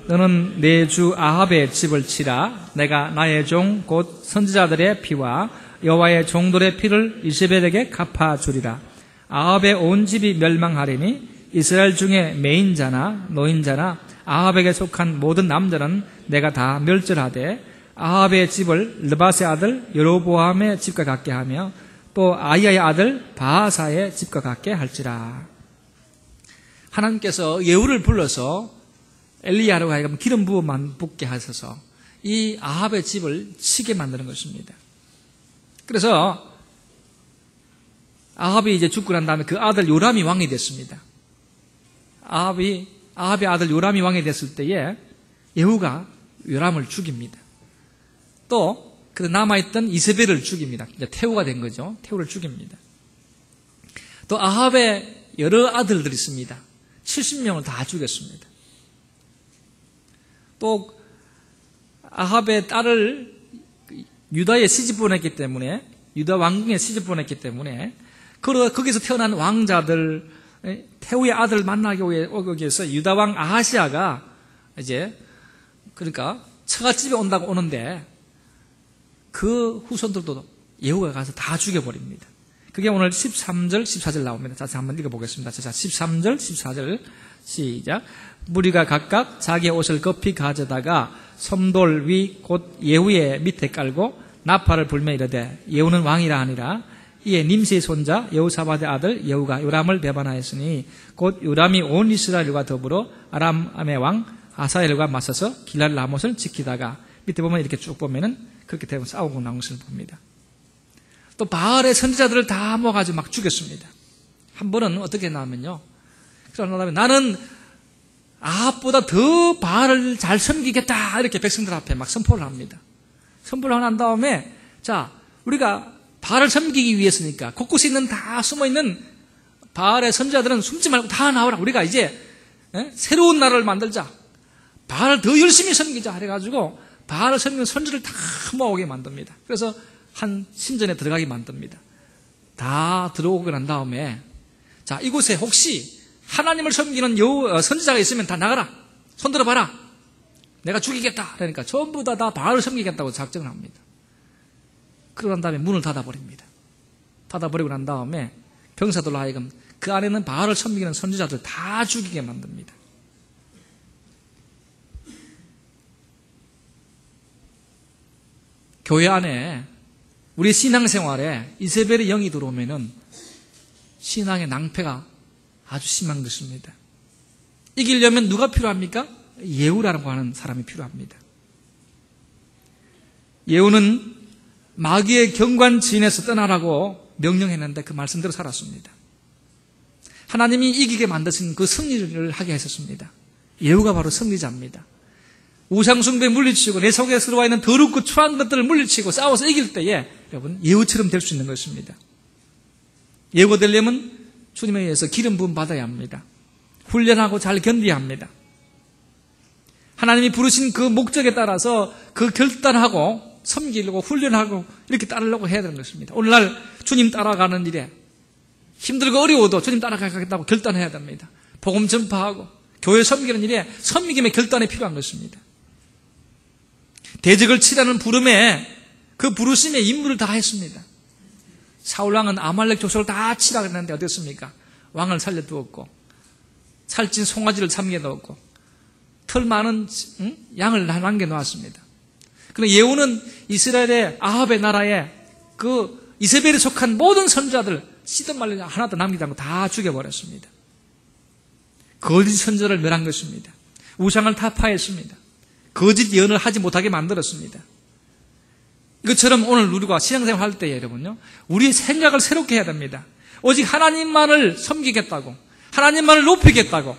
S1: 너는 내 주 아합의 집을 치라. 내가 나의 종 곧 선지자들의 피와 여호와의 종들의 피를 이세벨에게 갚아주리라. 아합의 온 집이 멸망하리니 이스라엘 중에 매인자나 노인자나 아합에게 속한 모든 남자는 내가 다 멸절하되 아합의 집을 느밧의 아들 여로보암의 집과 같게 하며 또 아히야의 아들 바하사의 집과 같게 할지라. 하나님께서 예후를 불러서 엘리야로 하여금 기름 부어만 붓게 하셔서 이 아합의 집을 치게 만드는 것입니다. 그래서 아합이 이제 죽고 난 다음에 그 아들 요람이 왕이 됐습니다. 아합의 아들 요람이 왕이 됐을 때에 예후가 요람을 죽입니다. 또 그 남아있던 이세벨을 죽입니다. 이제 태후가 된 거죠. 태후를 죽입니다. 또 아합의 여러 아들들이 있습니다. 70명을 다 죽였습니다. 또 아합의 딸을 유다에 시집 보냈기 때문에, 유다 왕궁에 시집 보냈기 때문에 거기서 태어난 왕자들, 태후의 아들 만나기 위해서 유다 왕 아하시아가 이제 그러니까 처갓집에 온다고 오는데 그 후손들도 예후가 가서 다 죽여버립니다. 그게 오늘 13절, 14절 나옵니다. 자, 한번 읽어보겠습니다. 자, 13절, 14절 시작. 무리가 각각 자기의 옷을 급히 가져다가 섬돌 위 곧 예후의 밑에 깔고 나팔을 불며 이르되 예후는 왕이라 하니라. 이에 님시의 손자 여호사밧의 아들 예후가 요람을 배반하였으니 곧 요람이 온 이스라엘과 더불어 아람의 왕 아사엘과 맞서서 길랄 라못을 지키다가 밑에 보면 이렇게 쭉 보면은 그렇게 되면 싸우고 나온 것을 봅니다. 또 바알의 선지자들을 다 모아가지고 막 죽였습니다. 한 번은 어떻게 나오면요. 그러다 나는 아합보다 더 바알을 잘 섬기겠다 이렇게 백성들 앞에 막 선포를 합니다. 선포를 하고 난 다음에 자 우리가 바알을 섬기기 위해서니까 곳곳에 있는 다 숨어있는 바알의 선지자들은 숨지 말고 다 나오라. 우리가 이제 새로운 나라를 만들자. 바알을 더 열심히 섬기자 해가지고 바알을 섬기는 선지를 다 모아오게 만듭니다. 그래서 한 신전에 들어가게 만듭니다. 다 들어오고 난 다음에 자 이곳에 혹시 하나님을 섬기는 선지자가 있으면 다 나가라. 손들어 봐라. 내가 죽이겠다. 그러니까 전부 다 바알을 섬기겠다고 작정을 합니다. 그러고 난 다음에 문을 닫아버립니다. 닫아버리고 난 다음에 병사들로 하여금 그 안에는 바알을 섬기는 선지자들 다 죽이게 만듭니다. 교회 안에 우리 신앙생활에 이세벨의 영이 들어오면은 신앙의 낭패가 아주 심한 것입니다. 이기려면 누가 필요합니까? 예후라고 하는 사람이 필요합니다. 예후는 마귀의 경관지인에서 떠나라고 명령했는데 그 말씀대로 살았습니다. 하나님이 이기게 만드신 그 승리를 하게 하셨습니다. 예후가 바로 승리자입니다. 우상숭배 물리치고 내 속에 들어와 있는 더럽고 추한 것들을 물리치고 싸워서 이길 때에 여러분 예후처럼 될 수 있는 것입니다. 예후가 되려면 주님에 의해서 기름 부음 받아야 합니다. 훈련하고 잘 견뎌야 합니다. 하나님이 부르신 그 목적에 따라서 그 결단하고 섬기려고 훈련하고 이렇게 따르려고 해야 되는 것입니다. 오늘날 주님 따라가는 일에 힘들고 어려워도 주님 따라가겠다고 결단해야 됩니다. 복음 전파하고 교회 섬기는 일에 섬김의 결단이 필요한 것입니다. 대적을 치라는 부름에 그 부르심에 임무를 다 했습니다. 사울왕은 아말렉 족속을 다 치라 그랬는데 어땠습니까? 왕을 살려두었고 살찐 송아지를 참게 넣었고 털 많은 양을 남겨놓았습니다. 그런데 예후는 이스라엘의 아합의 나라에 그 이세벨에 속한 모든 선지자들 씨든 말려 하나도 남기지 않고 다 죽여버렸습니다. 거짓 선지자를 멸한 것입니다. 우상을 타파했습니다. 거짓 예언을 하지 못하게 만들었습니다. 이것처럼 오늘 우리가 신앙생활 할 때 여러분요, 우리의 생각을 새롭게 해야 됩니다. 오직 하나님만을 섬기겠다고, 하나님만을 높이겠다고,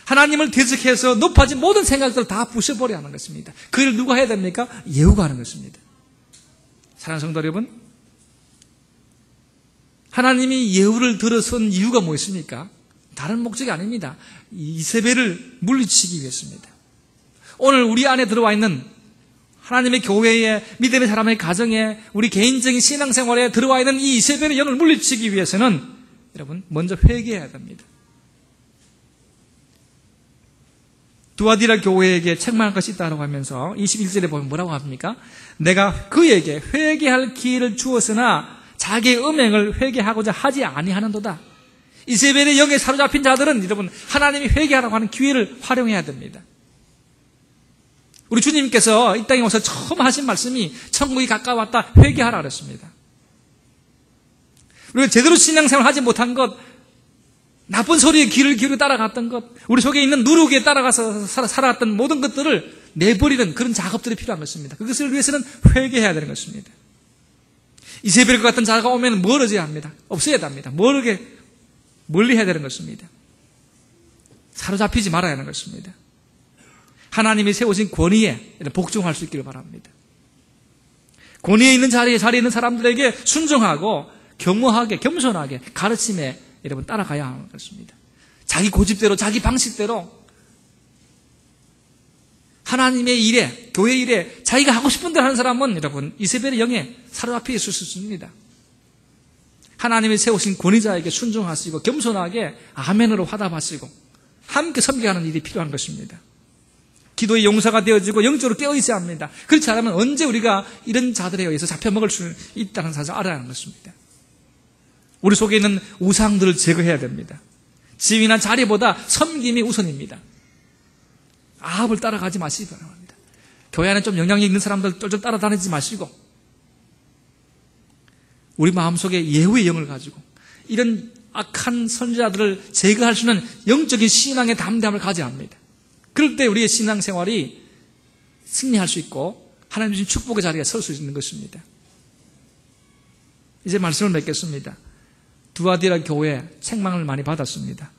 S1: 하나님을 대적해서 높아진 모든 생각들을 다 부숴버려야 하는 것입니다. 그 일을 누가 해야 됩니까? 예후가 하는 것입니다. 사랑하는 성도 여러분, 하나님이 예후를 들어선 이유가 뭐였습니까? 다른 목적이 아닙니다. 이세벨을 물리치기 위해서입니다. 오늘 우리 안에 들어와 있는 하나님의 교회에, 믿음의 사람의 가정에, 우리 개인적인 신앙생활에 들어와 있는 이 이세벨의 영을 물리치기 위해서는 여러분 먼저 회개해야 됩니다. 두아디라 교회에게 책망할 것이 있다고 하면서 21절에 보면 뭐라고 합니까? 내가 그에게 회개할 기회를 주었으나 자기의 음행을 회개하고자 하지 아니하는도다. 이세벨의 영에 사로잡힌 자들은 여러분 하나님이 회개하라고 하는 기회를 활용해야 됩니다. 우리 주님께서 이 땅에 오셔서 처음 하신 말씀이 천국이 가까웠다 회개하라 그랬습니다. 우리가 제대로 신앙생활 하지 못한 것, 나쁜 소리에 귀를 기울여 따라갔던 것, 우리 속에 있는 누룩에 따라가서 살아갔던 모든 것들을 내버리는 그런 작업들이 필요한 것입니다. 그것을 위해서는 회개해야 되는 것입니다. 이세벨과 같은 자가 오면 멀어져야 합니다. 없어야 합니다. 멀리 해야 되는 것입니다. 사로잡히지 말아야 하는 것입니다. 하나님이 세우신 권위에 복종할 수 있기를 바랍니다. 권위에 있는 자리에 있는 사람들에게 순종하고 겸허하게 겸손하게 가르침에 여러분 따라가야 하는 것입니다. 자기 고집대로 자기 방식대로 하나님의 일에 교회 일에 자기가 하고 싶은 대로 하는 사람은 여러분 이세벨의 영에 사로잡혀 있을 수 있습니다. 하나님이 세우신 권위자에게 순종하시고 겸손하게 아멘으로 화답하시고 함께 섬겨하는 일이 필요한 것입니다. 기도의 용사가 되어지고 영적으로 깨어있어야 합니다. 그렇지 않으면 언제 우리가 이런 자들에 의해서 잡혀먹을 수 있다는 사실을 알아야 하는 것입니다. 우리 속에 있는 우상들을 제거해야 됩니다. 지위나 자리보다 섬김이 우선입니다. 아합을 따라가지 마시기 바랍니다. 교회 안에 좀 영향력 있는 사람들 쫄쫄 따라다니지 마시고 우리 마음속에 예후의 영을 가지고 이런 악한 선지자들을 제거할 수 있는 영적인 신앙의 담대함을 가져야 합니다. 그럴 때 우리의 신앙생활이 승리할 수 있고 하나님 주신 축복의 자리에 설 수 있는 것입니다. 이제 말씀을 맺겠습니다. 두아디라 교회 책망을 많이 받았습니다.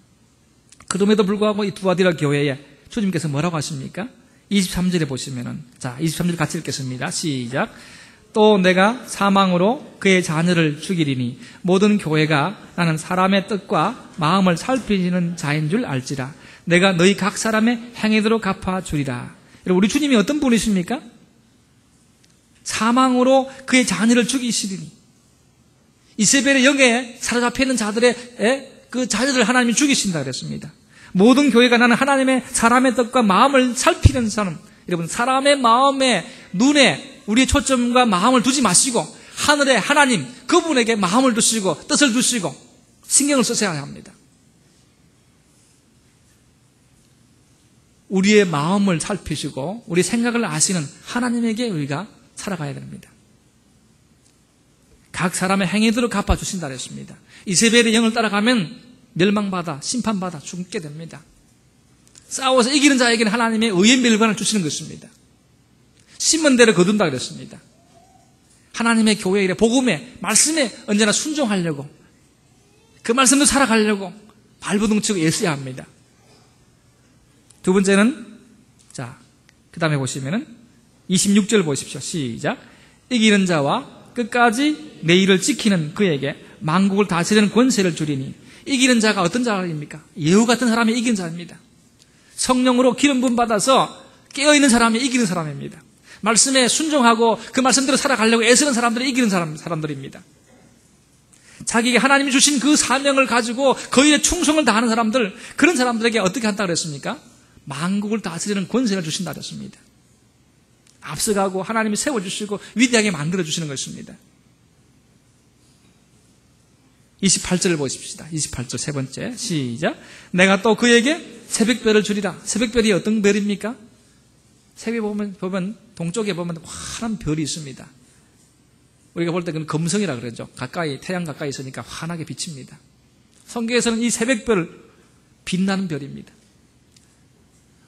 S1: 그럼에도 불구하고 이 두아디라 교회에 주님께서 뭐라고 하십니까? 23절에 보시면은, 자, 23절 같이 읽겠습니다. 시작. 또 내가 사망으로 그의 자녀를 죽이리니 모든 교회가 나는 사람의 뜻과 마음을 살피는 자인 줄 알지라. 내가 너희 각 사람의 행위대로 갚아주리라. 여러분, 우리 주님이 어떤 분이십니까? 사망으로 그의 자녀를 죽이시리니 이세벨의 영에 사로잡혀 있는 자들의 그 자녀들을 하나님이 죽이신다 그랬습니다. 모든 교회가 나는 하나님의 사람의 뜻과 마음을 살피는 사람. 여러분, 사람의 마음에 눈에 우리의 초점과 마음을 두지 마시고 하늘의 하나님 그분에게 마음을 두시고 뜻을 두시고 신경을 쓰셔야 합니다. 우리의 마음을 살피시고 우리 생각을 아시는 하나님에게 우리가 살아가야 됩니다. 각 사람의 행위대로 갚아주신다 그랬습니다. 이세벨의 영을 따라가면 멸망받아 심판받아 죽게 됩니다. 싸워서 이기는 자에게는 하나님의 의의 멸관을 주시는 것입니다. 심은 대로 거둔다 그랬습니다. 하나님의 교회 일에 복음에 말씀에 언제나 순종하려고 그 말씀도 살아가려고 발버둥치고 애써야 합니다. 두 번째는 자, 그 다음에 보시면은 26절 보십시오. 시작. 이기는 자와 끝까지 내 일을 지키는 그에게 만국을 다스리는 권세를 주리니. 이기는 자가 어떤 자입니까? 예후 같은 사람이 이기는 자입니다. 성령으로 기름 부음 받아서 깨어있는 사람이 이기는 사람입니다. 말씀에 순종하고 그 말씀대로 살아가려고 애쓰는 사람들이 이기는 사람들입니다. 자기에게 하나님이 주신 그 사명을 가지고 그 일에 충성을 다하는 사람들, 그런 사람들에게 어떻게 한다고 그랬습니까? 만국을 다스리는 권세를 주신다 그랬습니다. 앞서가고 하나님이 세워주시고 위대하게 만들어주시는 것입니다. 28절을 보십시다. 28절 세 번째 시작. 내가 또 그에게 새벽별을 주리라. 새벽별이 어떤 별입니까? 새벽에 보면 동쪽에 보면 환한 별이 있습니다. 우리가 볼 때 그건 금성이라 그러죠. 가까이 태양 가까이 있으니까 환하게 비칩니다. 성경에서는 이 새벽별 빛나는 별입니다.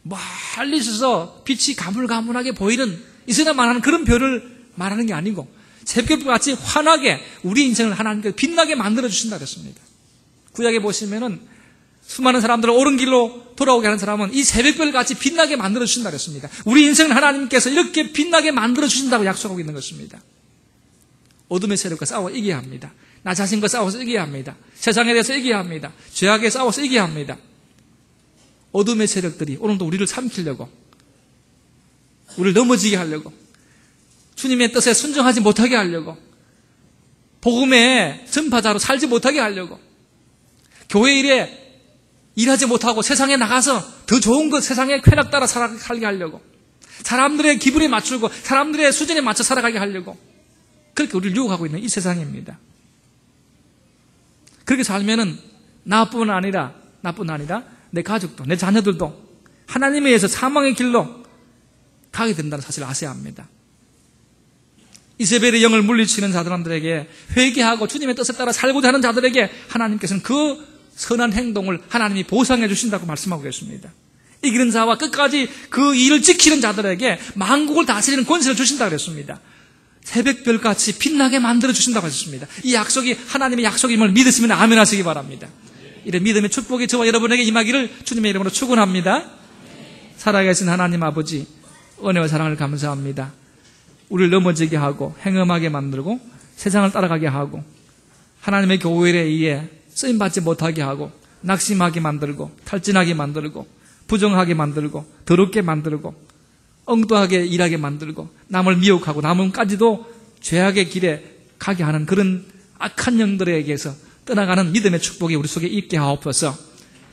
S1: 멀리 있어서 빛이 가물가물하게 보이는 있으나 말하는 그런 별을 말하는 게 아니고 새벽별같이 환하게 우리 인생을 하나님께서 빛나게 만들어 주신다 그랬습니다. 구약에 보시면은 수많은 사람들을 옳은 길로 돌아오게 하는 사람은 이 새벽별같이 빛나게 만들어 주신다 그랬습니다. 우리 인생을 하나님께서 이렇게 빛나게 만들어 주신다고 약속하고 있는 것입니다. 어둠의 세력과 싸워 이겨야 합니다. 나 자신과 싸워서 이겨야 합니다. 세상에 대해서 이겨야 합니다. 죄악에 싸워서 이겨야 합니다. 어둠의 세력들이 오늘도 우리를 삼키려고, 우리를 넘어지게 하려고, 주님의 뜻에 순종하지 못하게 하려고, 복음의 전파자로 살지 못하게 하려고, 교회 일에 일하지 못하고 세상에 나가서 더 좋은 것 세상의 쾌락 따라 살아가게 하려고, 사람들의 기분에 맞추고 사람들의 수준에 맞춰 살아가게 하려고 그렇게 우리를 유혹하고 있는 이 세상입니다. 그렇게 살면은 나뿐 아니라 내 가족도, 내 자녀들도 하나님에 의해서 사망의 길로 가게 된다는 사실을 아셔야 합니다. 이세벨의 영을 물리치는 자들에게, 회개하고 주님의 뜻에 따라 살고자 하는 자들에게 하나님께서는 그 선한 행동을 하나님이 보상해 주신다고 말씀하고 계십니다. 이기는 자와 끝까지 그 일을 지키는 자들에게 만국을 다스리는 권세를 주신다고 그랬습니다. 새벽별같이 빛나게 만들어 주신다고 하셨습니다. 이 약속이 하나님의 약속임을 믿으시면 아멘 하시기 바랍니다. 이런 믿음의 축복이 저와 여러분에게 임하기를 주님의 이름으로 축원합니다. 살아계신 하나님 아버지, 은혜와 사랑을 감사합니다. 우리를 넘어지게 하고 행음하게 만들고 세상을 따라가게 하고 하나님의 교회에 의해 쓰임받지 못하게 하고 낙심하게 만들고 탈진하게 만들고 부정하게 만들고 더럽게 만들고 엉뚱하게 일하게 만들고 남을 미혹하고 남은까지도 죄악의 길에 가게 하는 그런 악한 영들에게서 떠나가는 믿음의 축복이 우리 속에 있게 하옵소서.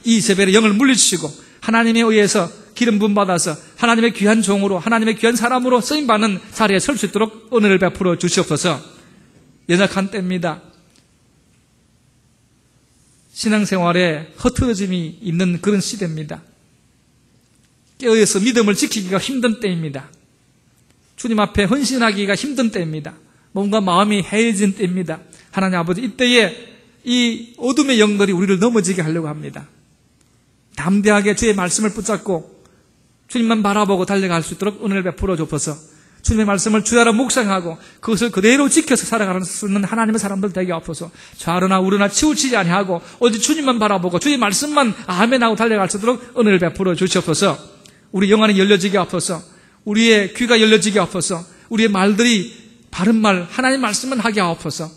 S1: 이 이세벨의 영을 물리치시고 하나님에 의해서 기름 부음 받아서 하나님의 귀한 종으로, 하나님의 귀한 사람으로 쓰임받는 자리에 설 수 있도록 은혜를 베풀어 주시옵소서. 연약한 때입니다. 신앙생활에 흐트러짐이 있는 그런 시대입니다. 깨어서 믿음을 지키기가 힘든 때입니다. 주님 앞에 헌신하기가 힘든 때입니다. 몸과 마음이 해해진 때입니다. 하나님 아버지, 이때에 이 어둠의 영들이 우리를 넘어지게 하려고 합니다. 담대하게 주의 말씀을 붙잡고 주님만 바라보고 달려갈 수 있도록 은혜를 베풀어 주옵소서. 주님의 말씀을 주야로 묵상하고 그것을 그대로 지켜서 살아가는 수 있는 하나님의 사람들 되게 하옵소서. 좌로나 우로나 치우치지 아니하고 오직 주님만 바라보고 주의 말씀만 아멘하고 달려갈 수 있도록 은혜를 베풀어 주시옵소서. 우리 영안이 열려지게 하옵소서. 우리의 귀가 열려지게 하옵소서. 우리의 말들이 바른 말, 하나님 말씀만 하게 하옵소서.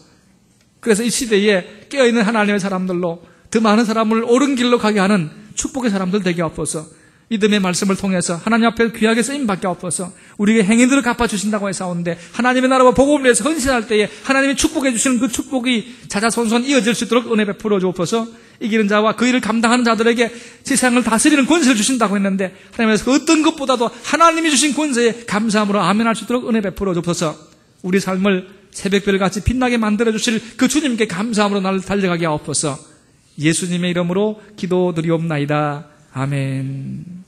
S1: 그래서 이 시대에 깨어있는 하나님의 사람들로 더 많은 사람을 옳은 길로 가게 하는 축복의 사람들 되게 하옵소서. 믿음의 말씀을 통해서 하나님 앞에 귀하게 쓰임받게 하옵소서. 우리에게 행위들을 갚아주신다고 해서오는데 하나님의 나라와 복음을 위해서 헌신할 때에 하나님이 축복해 주시는 그 축복이 자자손손 이어질 수 있도록 은혜 베풀어 주옵소서. 이기는 자와 그 일을 감당하는 자들에게 세상을 다스리는 권세를 주신다고 했는데 하나님께서 그 어떤 것보다도 하나님이 주신 권세에 감사함으로 아멘할 수 있도록 은혜 베풀어 주옵소서. 우리 삶을 새벽별같이 빛나게 만들어 주실 그 주님께 감사함으로 나를 달려가게 하옵소서. 예수님의 이름으로 기도드리옵나이다. 아멘.